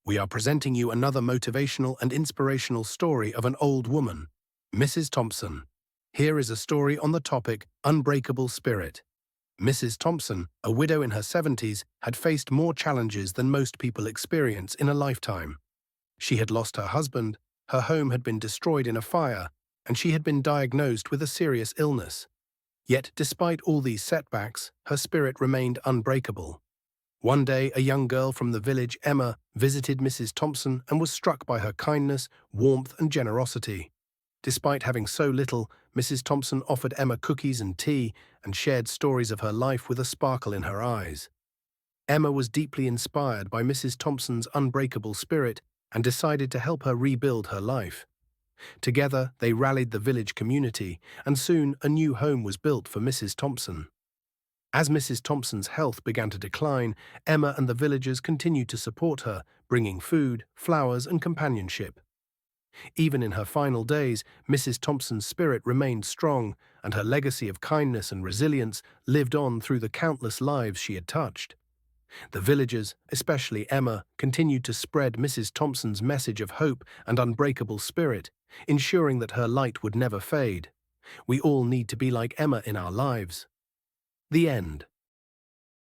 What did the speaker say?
we are presenting you another motivational and inspirational story of an old woman, Mrs. Thompson. Here is a story on the topic Unbreakable Spirit. Mrs. Thompson, a widow in her 70s, had faced more challenges than most people experience in a lifetime. She had lost her husband, her home had been destroyed in a fire, and she had been diagnosed with a serious illness. Yet, despite all these setbacks, her spirit remained unbreakable. One day, a young girl from the village, Emma, visited Mrs. Thompson and was struck by her kindness, warmth, and generosity. Despite having so little, Mrs. Thompson offered Emma cookies and tea and shared stories of her life with a sparkle in her eyes. Emma was deeply inspired by Mrs. Thompson's unbreakable spirit and decided to help her rebuild her life. Together, they rallied the village community, and soon a new home was built for Mrs. Thompson. As Mrs. Thompson's health began to decline, Emma and the villagers continued to support her, bringing food, flowers, and companionship. Even in her final days, Mrs. Thompson's spirit remained strong, and her legacy of kindness and resilience lived on through the countless lives she had touched. The villagers, especially Emma, continued to spread Mrs. Thompson's message of hope and unbreakable spirit, ensuring that her light would never fade. We all need to be like Emma in our lives. The end.